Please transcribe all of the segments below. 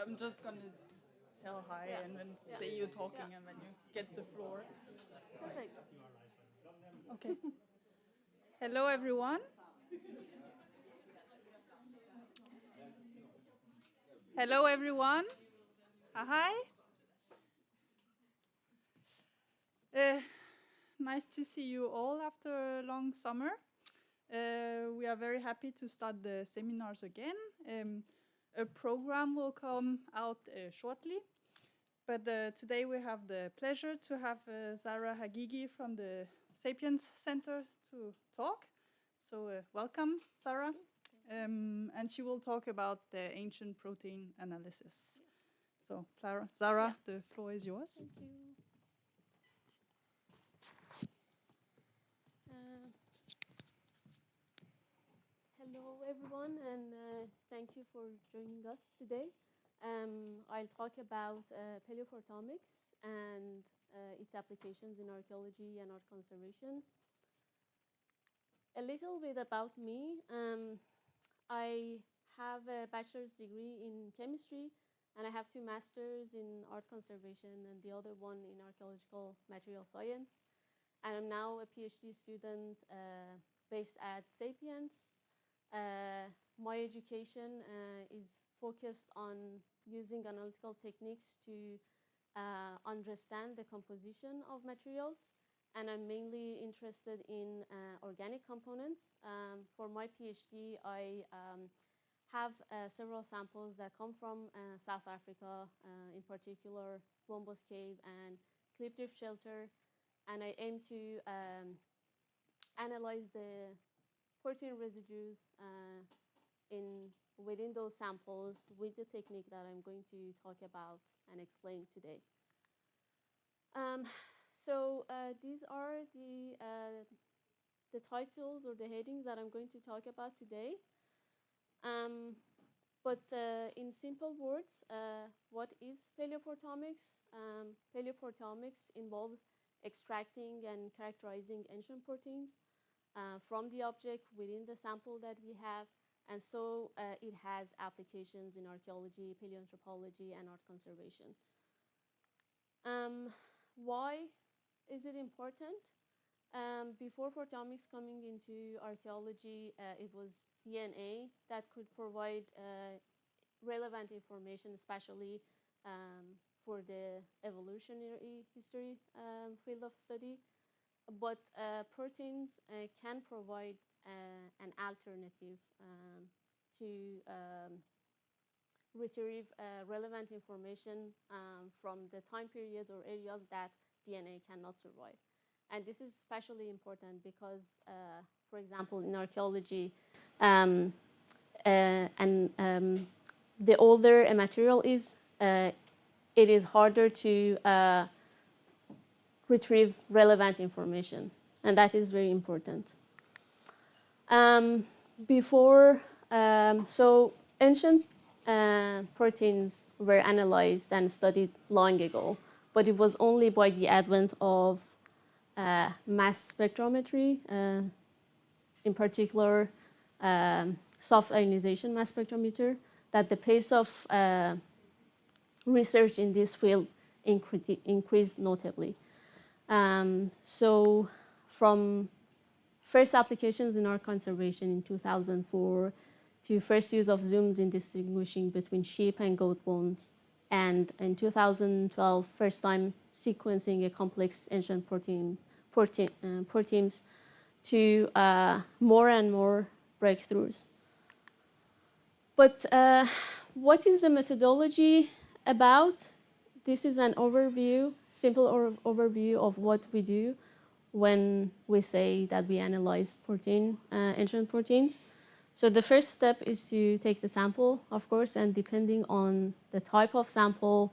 I'm just going to tell hi and then say you're talking and then you get the floor. Perfect. Okay. Hello, everyone. Hello, everyone. Hi. Nice to see you all after a long summer. We are very happy to start the seminars again. A program will come out shortly. But today we have the pleasure to have Zahra Haghighi from the Sapiens Center to talk. So welcome, Zahra. And she will talk about the ancient protein analysis. Yes. So, Zahra, the floor is yours. Thank you. Hello, everyone, and thank you for joining us today. I'll talk about paleoproteomics and its applications in archaeology and art conservation. A little bit about me. I have a bachelor's degree in chemistry, and I have 2 masters in art conservation and the other one in archaeological material science. And I'm now a PhD student based at Sapiens. My education is focused on using analytical techniques to understand the composition of materials, and I'm mainly interested in organic components. For my PhD, I have several samples that come from South Africa, in particular Wombos Cave and Klipdrift Shelter, and I aim to analyze the protein residues within those samples with the technique that I'm going to talk about and explain today. So these are the titles or the headings that I'm going to talk about today. But in simple words, what is paleoproteomics? Paleoproteomics involves extracting and characterizing ancient proteins from the object within the sample that we have, and so it has applications in archaeology, paleoanthropology, and art conservation. Why is it important? Before proteomics coming into archaeology, it was DNA that could provide relevant information, especially for the evolutionary history field of study. But proteins can provide an alternative to retrieve relevant information from the time periods or areas that DNA cannot survive. And this is especially important because, for example, in archaeology, the older a material is, it is harder to retrieve relevant information, and that is very important. So ancient proteins were analyzed and studied long ago, but it was only by the advent of mass spectrometry, in particular soft ionization mass spectrometer, that the pace of research in this field increased notably. So from first applications in art conservation in 2004 to first use of zooms in distinguishing between sheep and goat bones, and in 2012, first time sequencing a complex ancient proteins to more and more breakthroughs. But what is the methodology about? This is an overview, simple overview of what we do when we say that we analyze ancient proteins. So the first step is to take the sample, of course, and depending on the type of sample,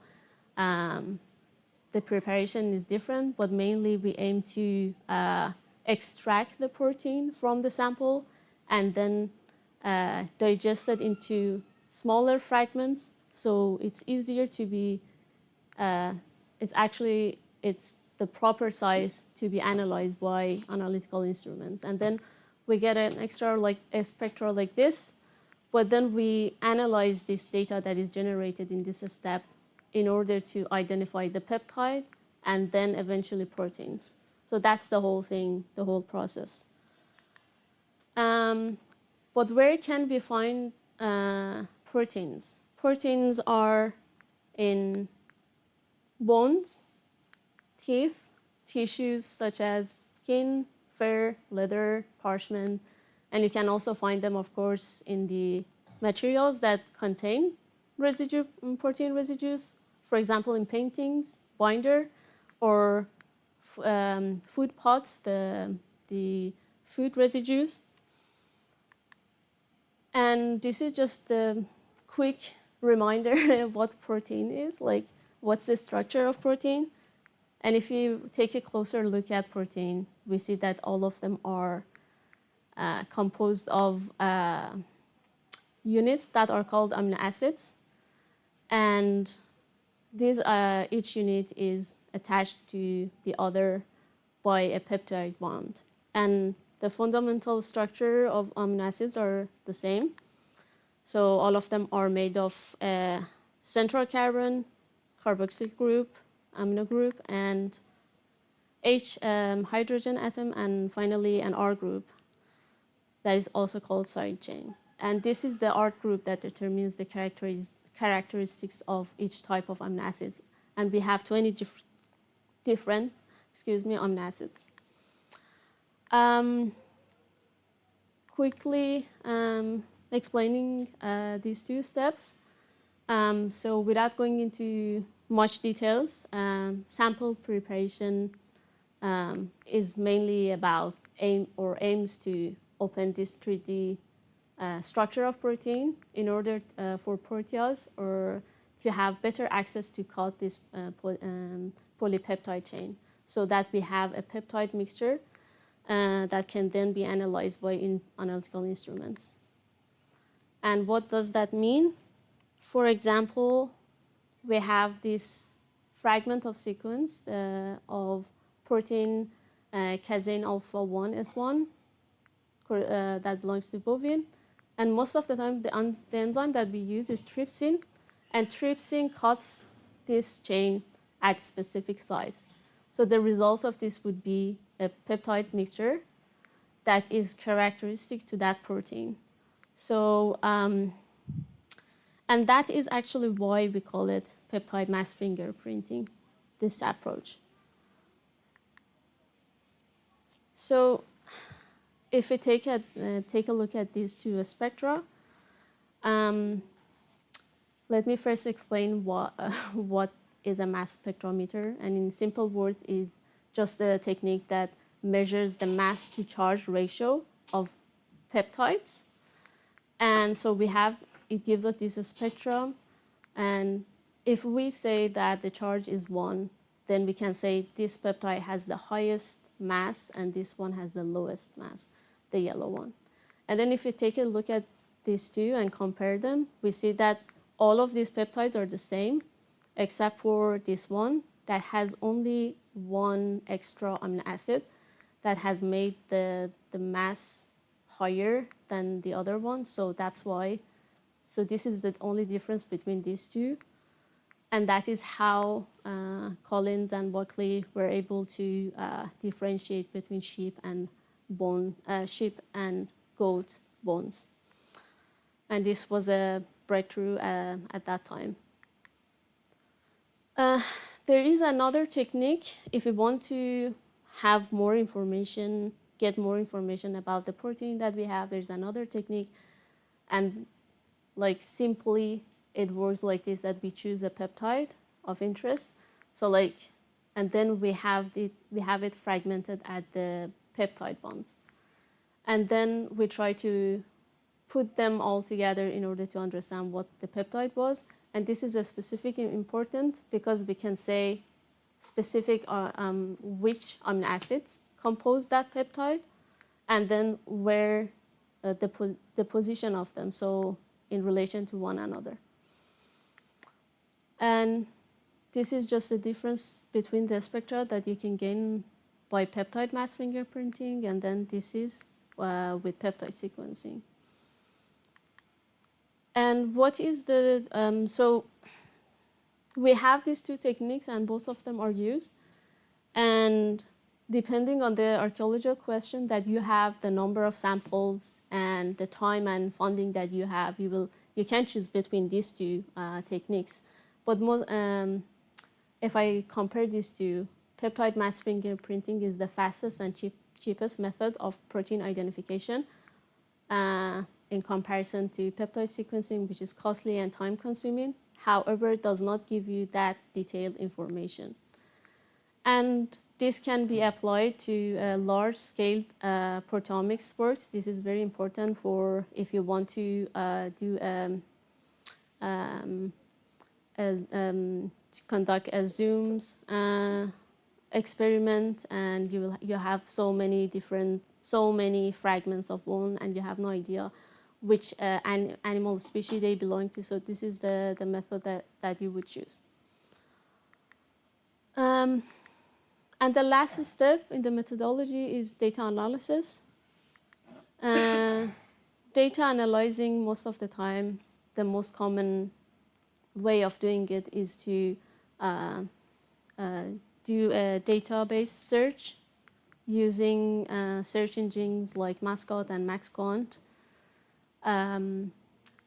the preparation is different, but mainly we aim to extract the protein from the sample and then digest it into smaller fragments. So it's easier to be, it's the proper size to be analyzed by analytical instruments. And then we get an extra, like a spectra like this, But then we analyze this data that is generated in this step in order to identify the peptide and then eventually proteins. So that's the whole thing, the whole process. But where can we find proteins? Proteins are in bones, teeth, tissues such as skin, fur, leather, parchment, and you can also find them, of course, in the materials that contain residue, protein residues, for example, in paintings, binder, or food pots, the food residues. And this is just a quick reminder of what protein is, like what's the structure of protein. And if you take a closer look at protein, we see that all of them are composed of units that are called amino acids. And these, each unit is attached to the other by a peptide bond. And the fundamental structure of amino acids are the same. So all of them are made of a central carbon, carboxyl group, amino group, and H hydrogen atom, and finally an R group that is also called side chain. And this is the R group that determines the characteristics of each type of amino acids. And we have 20 different amino acids. Quickly explaining these two steps. So without going into much details, sample preparation is mainly about aims to open this 3D structure of protein in order for protease or to have better access to cut this polypeptide chain, so that we have a peptide mixture that can then be analyzed by analytical instruments. And what does that mean? For example, we have this fragment of sequence of protein casein alpha 1 S1 that belongs to bovine. And most of the time, the enzyme that we use is trypsin, and trypsin cuts this chain at specific size. So the result of this would be a peptide mixture that is characteristic to that protein. So, and that is actually why we call it peptide mass fingerprinting, this approach. So if we take a look at these two spectra, let me first explain what is a mass spectrometer. And in simple words, is just the technique that measures the mass to charge ratio of peptides. And so it gives us this spectrum. And if we say that the charge is 1, then we can say this peptide has the highest mass and this one has the lowest mass, the yellow one. And then if we take a look at these two and compare them, we see that all of these peptides are the same, except for this one that has only one extra amino acid that has made the mass higher than the other one. So that's why. So this is the only difference between these two. And that is how Collins and Buckley were able to differentiate between sheep and goat bones. And this was a breakthrough at that time. There is another technique if we want to have more information, get more information about the protein that we have. There's another technique, and like simply it works like this, that we choose a peptide of interest. So like, and then we have it fragmented at the peptide bonds. And then we try to put them all together in order to understand what the peptide was. And this is a specific important because we can say specific which amino acids compose that peptide, and then where the position of them, so in relation to one another. And this is just the difference between the spectra that you can gain by peptide mass fingerprinting, and then this is with peptide sequencing. And what is the, so we have these two techniques and both of them are used. And depending on the archaeological question that you have, the number of samples and the time and funding that you have, you can choose between these two techniques. But if I compare these two, peptide mass fingerprinting is the fastest and cheapest method of protein identification in comparison to peptide sequencing, which is costly and time consuming. However, it does not give you that detailed information. And this can be applied to large-scale proteomics works. This is very important for if you want to do to conduct a Zooms experiment, and you have so many fragments of bone, and you have no idea which animal species they belong to. So this is the method that you would choose. And the last step in the methodology is data analysis. Data analyzing, most of the time, the most common way of doing it is to do a database search using search engines like Mascot and MaxQuant.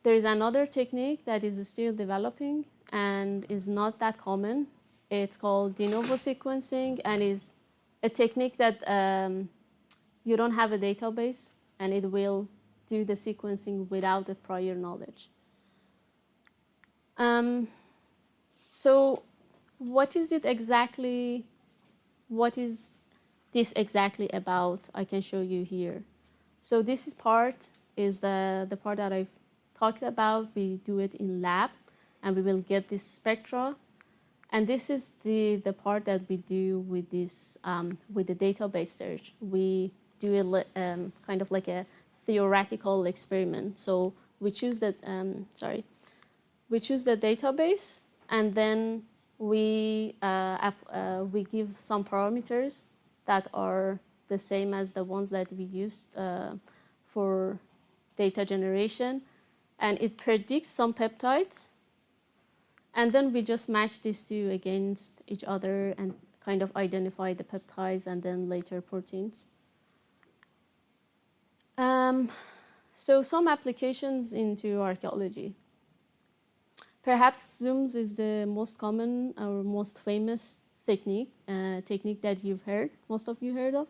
There is another technique that is still developing and is not that common. It's called de novo sequencing, and is a technique that you don't have a database, and it will do the sequencing without the prior knowledge. So what is it exactly? What is this exactly about? I can show you here. So this part is the part that I've talked about. We do it in lab, and we will get this spectra. And this is the part that we do with this with the database search. We do a kind of like a theoretical experiment. So we choose the we choose the database, and then we give some parameters that are the same as the ones that we used for data generation, and it predicts some peptides. And then we just match these two against each other and kind of identify the peptides and then later proteins. So some applications into archaeology. Perhaps Zooms is the most common or most famous technique that you've heard, most of you heard of.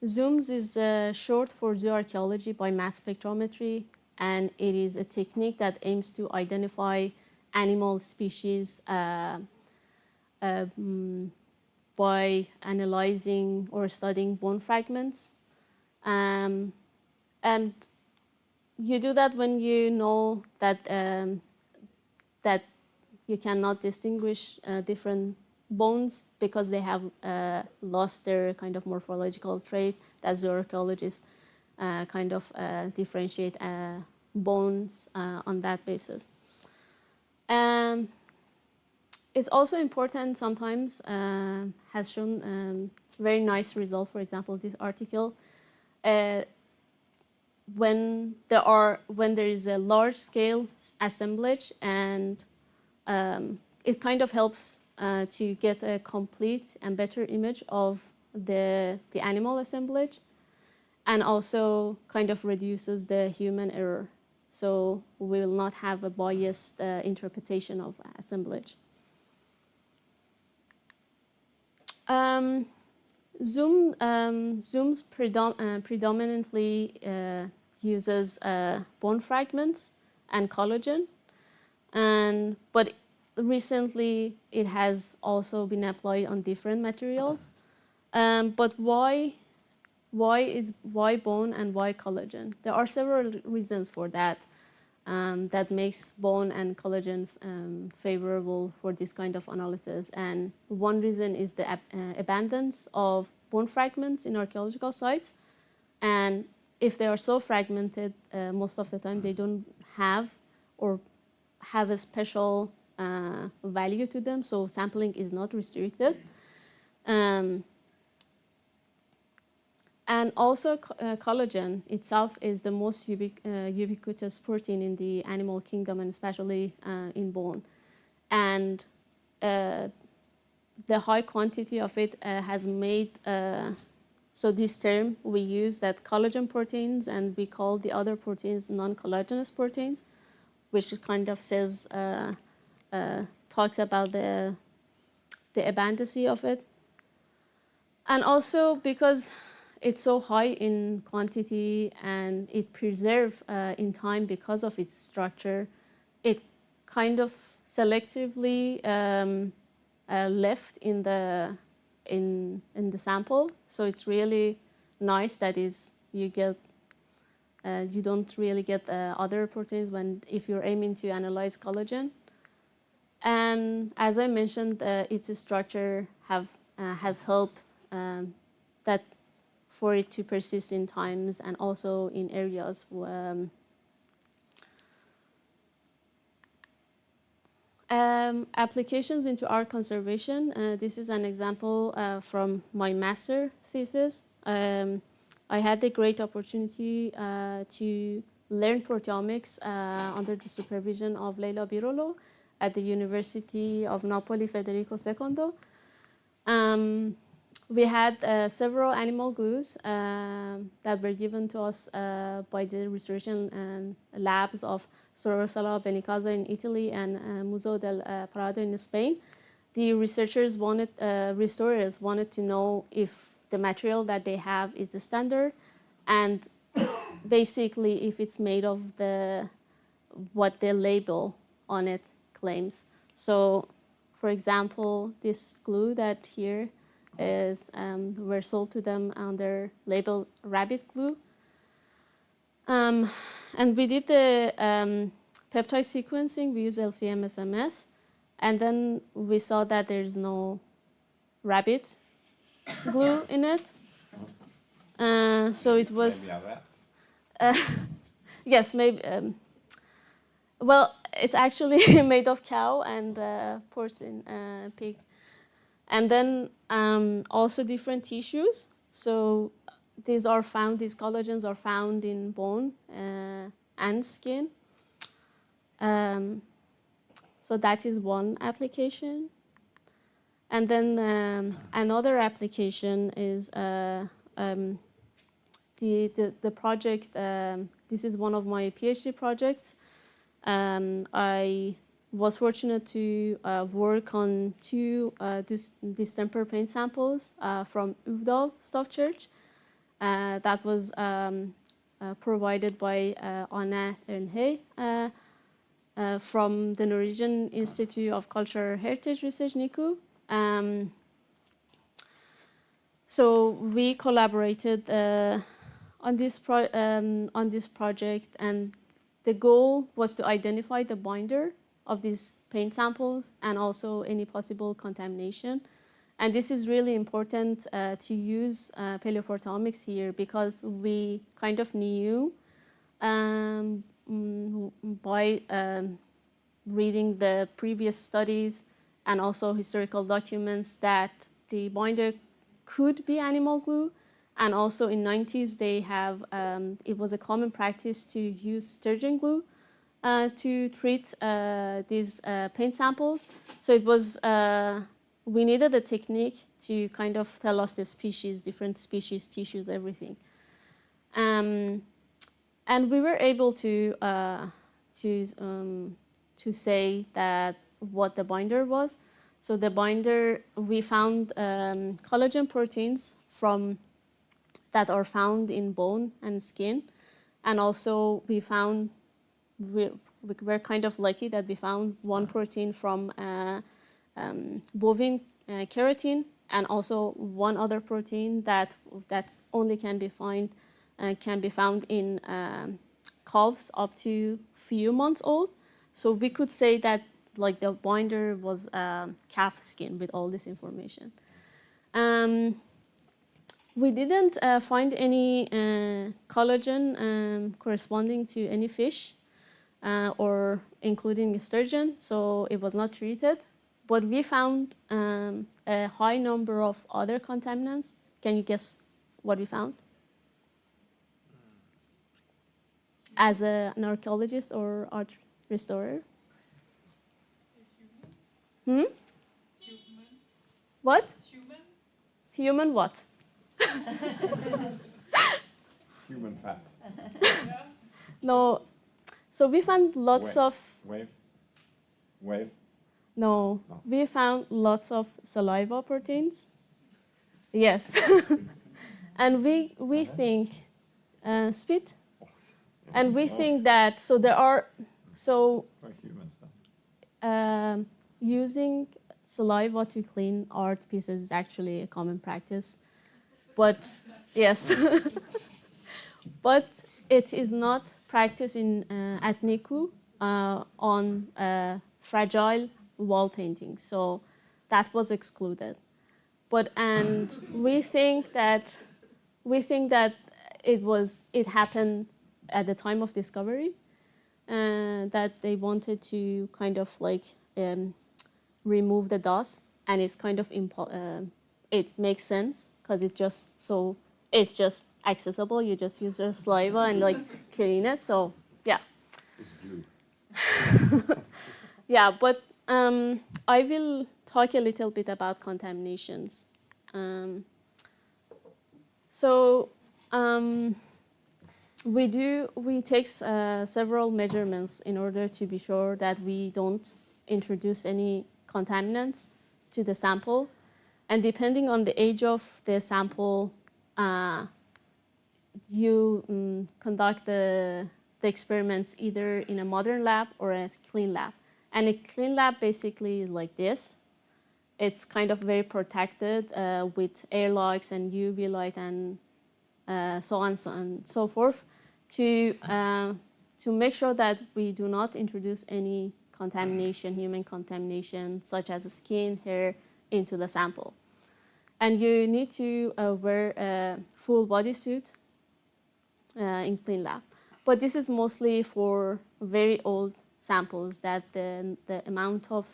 Zooms is short for zooarchaeology by mass spectrometry, and it is a technique that aims to identify animal species by analyzing or studying bone fragments. And you do that when you know that that you cannot distinguish different bones because they have lost their kind of morphological trait that zooarchaeologists kind of differentiate bones on that basis. It's also important sometimes, has shown very nice result. For example, this article, when there is a large scale assemblage, and it kind of helps to get a complete and better image of the animal assemblage, and also kind of reduces the human error. So we will not have a biased interpretation of assemblage. Zooms predominantly uses bone fragments and collagen, but recently it has also been applied on different materials. But why bone and why collagen? There are several reasons for that. That makes bone and collagen favorable for this kind of analysis. And one reason is the abundance of bone fragments in archaeological sites. And if they are so fragmented, most of the time they don't have or have a special value to them, so sampling is not restricted. And also collagen itself is the most ubiquitous protein in the animal kingdom, and especially in bone. And the high quantity of it has made, so this term we use that collagen proteins, and we call the other proteins non-collagenous proteins, which kind of says, talks about the abundance of it. And also because it's so high in quantity and it preserves in time because of its structure, it kind of selectively left in the sample. So it's really nice that you get you don't really get other proteins if you're aiming to analyze collagen. And as I mentioned, its structure has helped that for it to persist in times and also in areas. Applications into art conservation. This is an example from my master thesis. I had the great opportunity to learn proteomics under the supervision of Leila Birolo at the University of Napoli Federico II. We had several animal glues that were given to us by the research and labs of Sorosola Benicaza in Italy and Museo del Prado in Spain. The researchers restorers wanted to know if the material that they have is the standard, and basically if it's made of what the label on it claims. So, for example, this glue that here were sold to them under label rabbit glue. And we did the peptide sequencing. We used LC-MS, and then we saw that there's no rabbit glue in it. So it was... Maybe a rat? Yes, maybe. Well, it's actually made of cow and porcine pig. And then also different tissues. So these collagens are found in bone and skin. So that is one application. And then another application is the project. This is one of my PhD projects. I was fortunate to work on two distemper paint samples from Uvdal Staff Church. That was provided by Anna Ernhey from the Norwegian Institute of Cultural Heritage Research, NICU. So we collaborated on this project, and the goal was to identify the binder of these paint samples and also any possible contamination. And this is really important to use paleoproteomics here, because we kind of knew by reading the previous studies and also historical documents that the binder could be animal glue. And also in 90s, they have, it was a common practice to use sturgeon glue to treat these paint samples. So it was, we needed a technique to kind of tell us the species, different species, tissues, everything. And we were able to say that what the binder was. So the binder, we found collagen proteins that are found in bone and skin. And also we found, we're kind of lucky that we found one protein from bovine keratin, and also one other protein that only can be found in calves up to few months old. So we could say that like the binder was calf skin with all this information. We didn't find any collagen corresponding to any fish or including sturgeon, so it was not treated. But we found a high number of other contaminants. Can you guess what we found? as an archaeologist or art restorer? Hmm? What? Human what? Human fat. No. So we found lots of... Whale? No. We found lots of saliva proteins. Yes. And we think... spit? And we think that... So there are... So... using saliva to clean art pieces is actually a common practice. But, yes. But it is not practiced in, at NICU on fragile wall paintings. So that was excluded. But, and we think that it happened at the time of discovery, that they wanted to kind of like remove the dust, and it's kind of it makes sense because it's just accessible. You just use your saliva and like clean it. So yeah. It's glue. Yeah, but I will talk a little bit about contaminations. We take several measurements in order to be sure that we don't introduce any contaminants to the sample. And depending on the age of the sample, you conduct the experiments either in a modern lab or a clean lab. And a clean lab basically is like this. It's kind of very protected with airlocks and UV light and so on and so forth to make sure that we do not introduce any contamination, human contamination, such as skin, hair, into the sample. And you need to wear a full bodysuit in clean lab. But this is mostly for very old samples that the amount of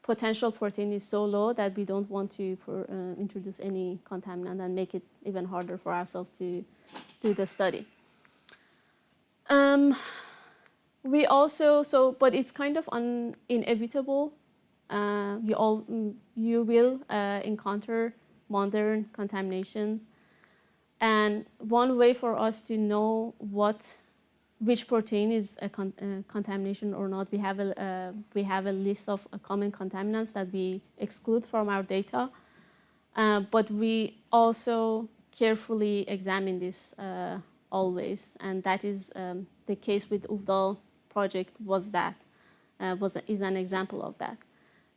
potential protein is so low that we don't want to introduce any contaminant and make it even harder for ourselves to do the study. We also, but it's kind of inevitable. You will encounter modern contaminations. And one way for us to know which protein is a contamination or not, we have a list of common contaminants that we exclude from our data. But we also carefully examine this always, and that is the case with Uvdal project is an example of that.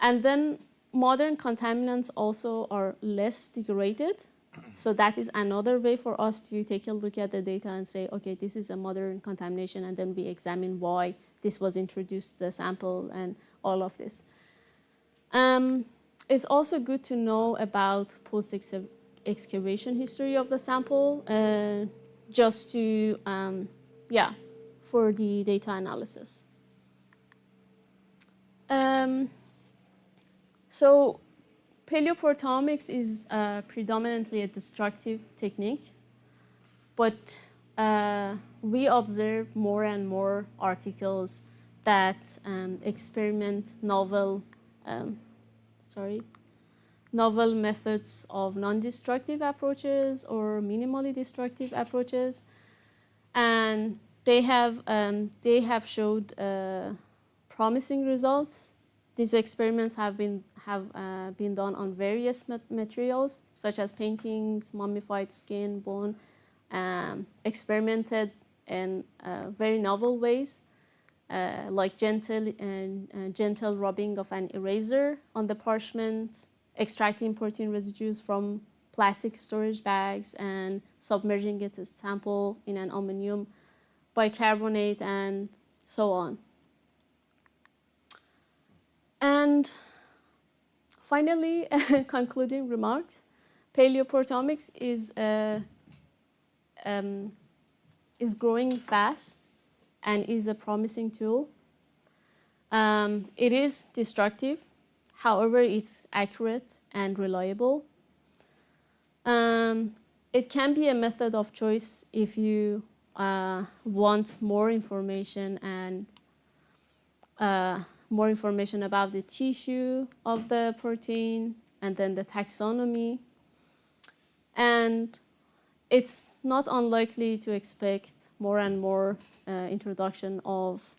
And then modern contaminants also are less degraded. So that is another way for us to take a look at the data and say, okay, this is a modern contamination, and then we examine why this was introduced to the sample and all of this. It's also good to know about post-excavation history of the sample, just to, for the data analysis. So Paleoproteomics is predominantly a destructive technique, but we observe more and more articles that experiment novel methods of non-destructive approaches or minimally destructive approaches, and they have showed promising results. These experiments have been done on various materials, such as paintings, mummified skin, bone, experimented in very novel ways, like gentle rubbing of an eraser on the parchment, extracting protein residues from plastic storage bags and submerging it as sample in an ammonium bicarbonate, and so on. And finally, concluding remarks, Paleoproteomics is growing fast and is a promising tool. It is destructive, however, it's accurate and reliable. it can be a method of choice if you want more information and more information about the tissue of the protein and then the taxonomy. And it's not unlikely to expect more and more introduction of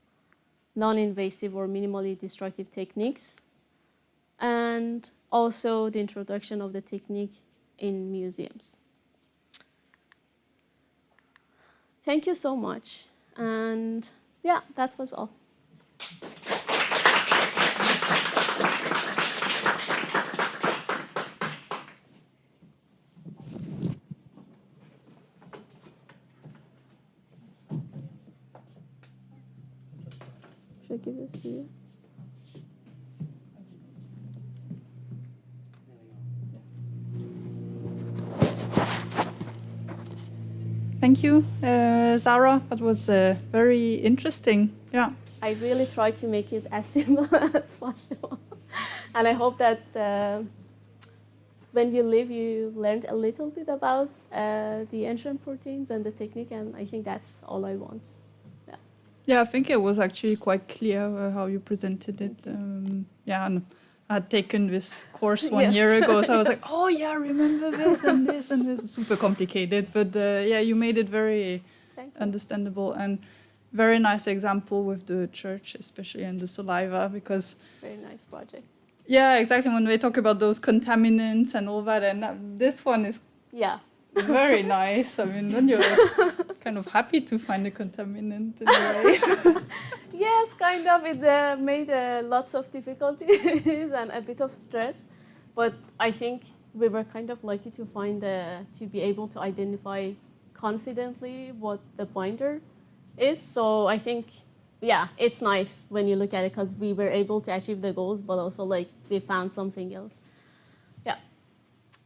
non-invasive or minimally destructive techniques, and also the introduction of the technique in museums. Thank you so much. And yeah, that was all. Should I give this to you? Thank you, Zahra. That was very interesting. Yeah. I really try to make it as simple as possible. And I hope that when you leave, you learned a little bit about the ancient proteins and the technique, and I think that's all I want. Yeah. Yeah, I think it was actually quite clear how you presented it. Yeah, and I had taken this course one year ago, so I was like, oh yeah, I remember this and this and this. It's super complicated, but yeah, you made it very understandable and very nice example with the church, especially and the saliva, because very nice project. Yeah, exactly. When they talk about those contaminants and all that, and this one is very nice. I mean, then you're kind of happy to find a contaminant in a way. Yes, kind of. It made lots of difficulties and a bit of stress, but I think we were kind of lucky to find to be able to identify confidently what the binder is. So I think, yeah, it's nice when you look at it because we were able to achieve the goals, but also like we found something else. Yeah,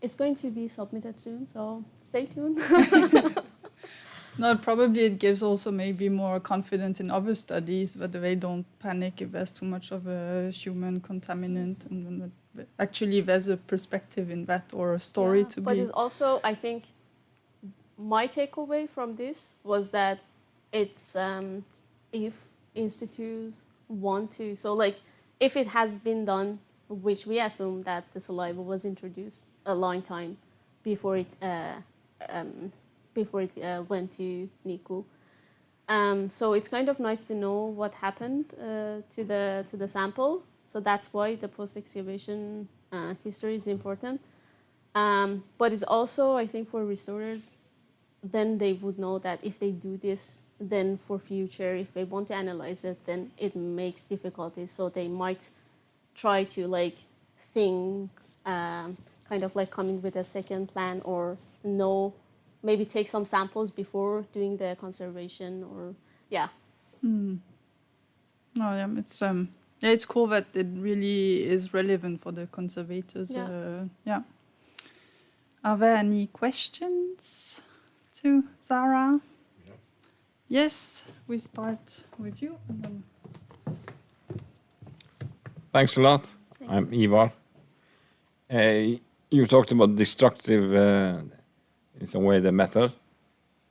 it's going to be submitted soon, so stay tuned. No, probably it gives also maybe more confidence in other studies, but they don't panic if there's too much of a human contaminant, and actually there's a perspective in that or a story to but be. But it's also, I think, my takeaway from this was that it's if institutes want to, so like if it has been done, which we assume that the saliva was introduced a long time before it went to NICU. So it's kind of nice to know what happened to the sample. So that's why the post-excavation history is important. But it's also, I think, for restorers, then they would know that if they do this, then for future, if they want to analyze it, then it makes difficulties. So they might try to like think, kind of like coming with a second plan, or know, maybe take some samples before doing the conservation, or yeah. No, yeah, it's cool that it really is relevant for the conservators. Yeah. Are there any questions to Zahra? Yes, we start with you. And then Thanks a lot. I'm Ivar. You talked about destructive, in some way, the method.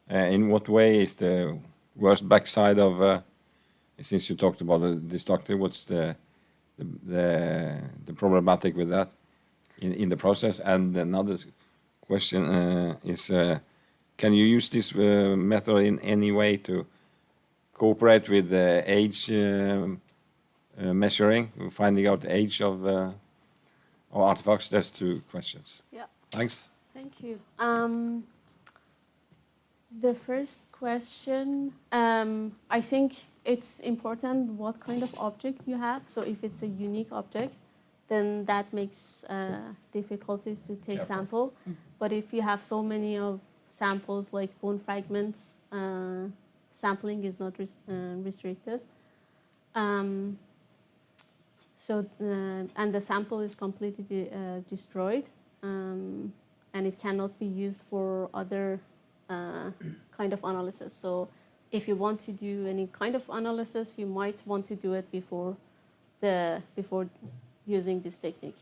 In what way is the worst backside of, since you talked about the destructive, what's the problematic with that in the process? And another question is, can you use this method in any way to cooperate with the age measuring, finding out the age of artifacts? That's 2 questions. Yeah. Thanks. Thank you. The first question, I think it's important what kind of object you have. So if it's a unique object, then that makes difficulties to take sample. But if you have so many of samples like bone fragments, sampling is not restricted. So and the sample is completely destroyed, and it cannot be used for other kind of analysis. So if you want to do any kind of analysis, you might want to do it before using this technique.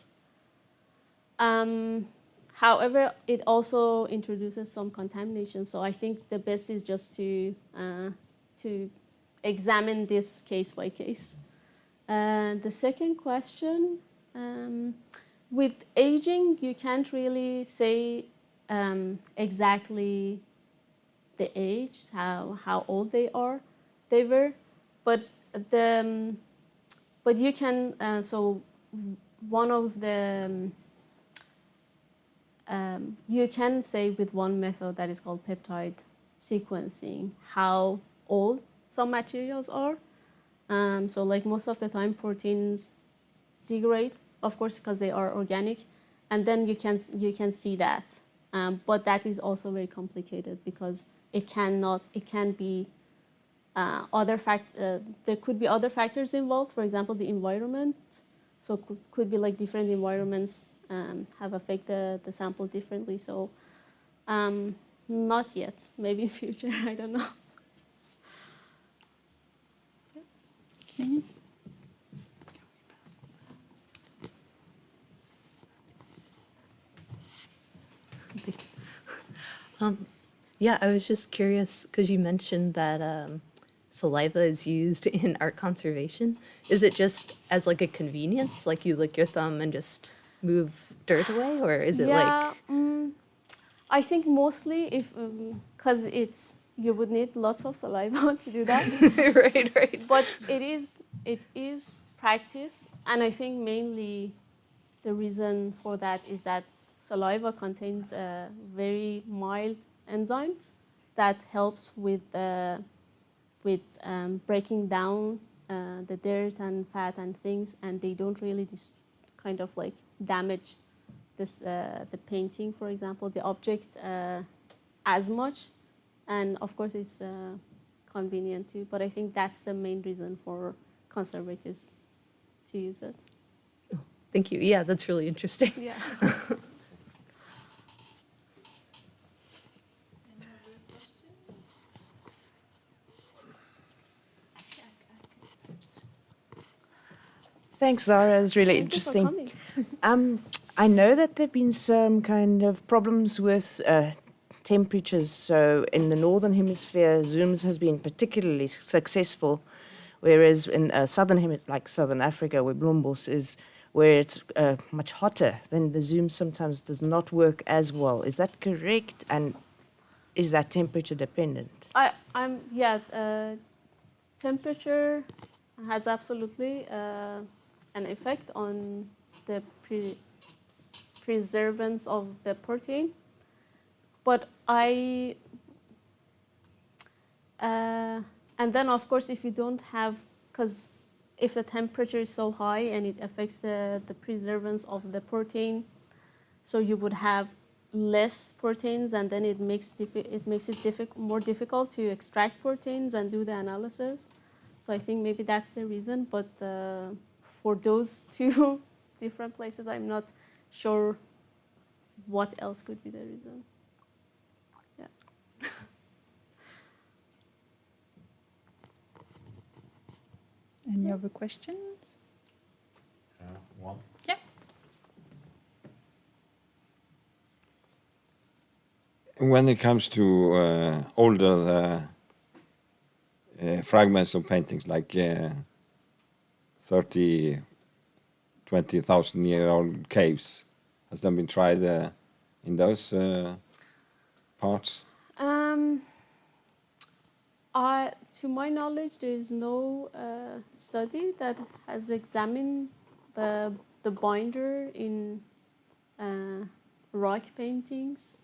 however, it also introduces some contamination. So I think the best is just to examine this case by case. The second question, with aging, you can't really say exactly the age, how old they were, but you can, so one of the, you can say with one method that is called peptide sequencing how old some materials are. So like most of the time proteins degrade, of course, because they are organic, and then you can see that. But that is also very complicated because it can be there could be other factors involved, for example, the environment. So could be like different environments have affected the sample differently. So not yet, maybe in future, I don't know. Okay. Yeah, I was just curious because you mentioned that saliva is used in art conservation. Is it just as like a convenience, like you lick your thumb and just move dirt away, or is it I think mostly if because you would need lots of saliva to do that. right. But it is practiced, and I think mainly the reason for that is that saliva contains very mild enzymes that helps with breaking down the dirt and fat and things, and they don't really kind of like damage this the painting, for example, the object as much. And of course, it's convenient too. But I think that's the main reason for conservators to use it. Oh, thank you. Yeah, that's really interesting. Yeah. Thanks, Zahra. It's really Thank you for interesting. coming. I know that there have been some kind of problems with temperatures. So in the Northern Hemisphere, Zooms has been particularly successful, whereas in Southern Hemisphere, like Southern Africa, where Blombos is, where it's much hotter, then the Zoom sometimes does not work as well. Is that correct? And is that temperature dependent? Temperature has absolutely an effect on the preservance of the protein. But and then of course, if you don't have, because if the temperature is so high and it affects the preservance of the protein, so you would have less proteins, and then it makes it more difficult to extract proteins and do the analysis. So I think maybe that's the reason. But for those two different places, I'm not sure what else could be the reason. Yeah. Any other questions? One. Yeah. When it comes to older fragments of paintings, like 30, 20,000-year-old caves, has that been tried in those parts? To my knowledge, there is no study that has examined the binder in rock paintings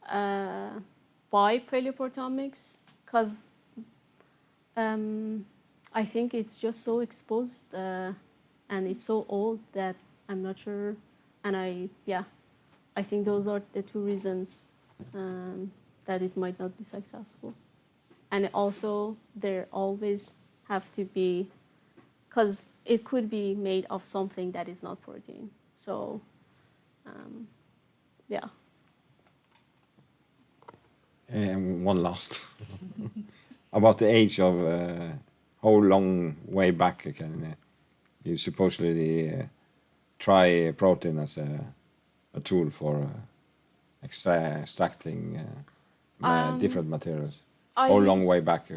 by Palaeoproteomics, because I think it's just so exposed and it's so old that I'm not sure. And I think those are the two reasons that it might not be successful. And also, there always have to be, because it could be made of something that is not protein. So, yeah. And one last. About the age of how long way back can you supposedly try protein as a tool for extracting different materials? I How long way back?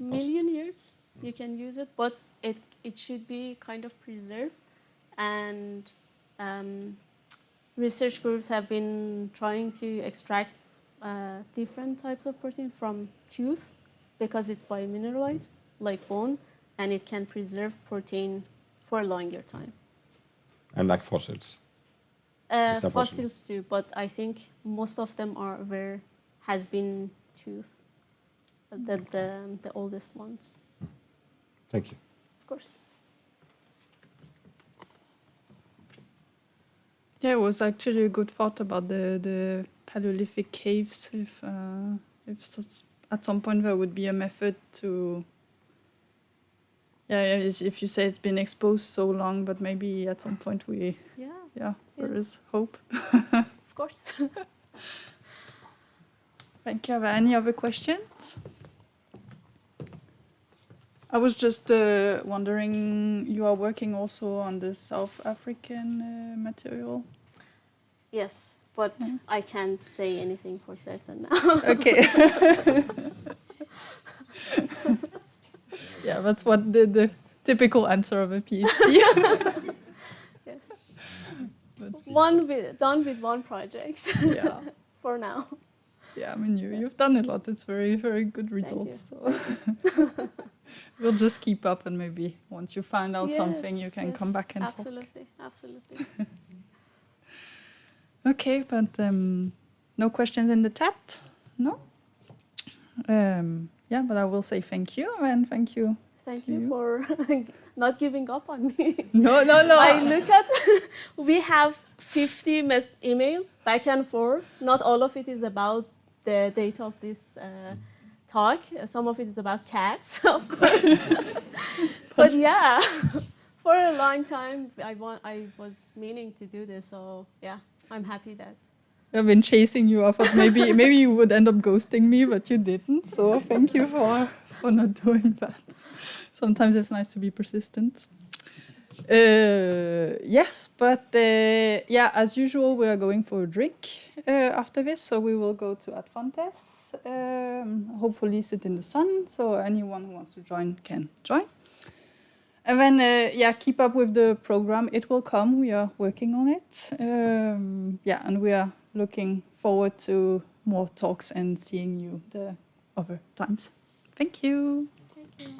million years you can use it, but it should be kind of preserved. And research groups have been trying to extract different types of protein from tooth because it's biomineralized, like bone, and it can preserve protein for a longer time. And like fossils? Is that Fossils too, but I think most of them are where has been tooth, the oldest ones. Thank you. Of course. Yeah, it was actually a good thought about the Paleolithic caves. If at some point there would be a method to, if you say it's been exposed so long, but maybe at some point there is hope. Of course. Thank you. Are there any other questions? I was just wondering, you are working also on the South African material? Yes, but I can't say anything for certain now. Okay. Yeah, that's what the typical answer of a PhD. Yes. But Done with one project. yeah. For now. Yeah, I mean, you've done a lot. It's very, very good results. So. We'll just keep up, and maybe once you find out something, you can come back and talk. Absolutely. Okay, but no questions in the chat? No? Yeah, but I will say thank you, and thank you. Thank you for not giving up on me. No. I look at, we have 50 emails back and forth. Not all of it is about the data of this talk. Some of it is about cats, of course. But yeah, for a long time, I was meaning to do this. So yeah, I'm happy that. I've been chasing you. I thought maybe you would end up ghosting me, but you didn't. So thank you for not doing that. Sometimes it's nice to be persistent. Yes, but as usual, we are going for a drink after this. So we will go to Adfantes. Hopefully sit in the sun. So anyone who wants to join can join. And then, keep up with the program. It will come. We are working on it. And we are looking forward to more talks and seeing you the other times. Thank you. Thank you.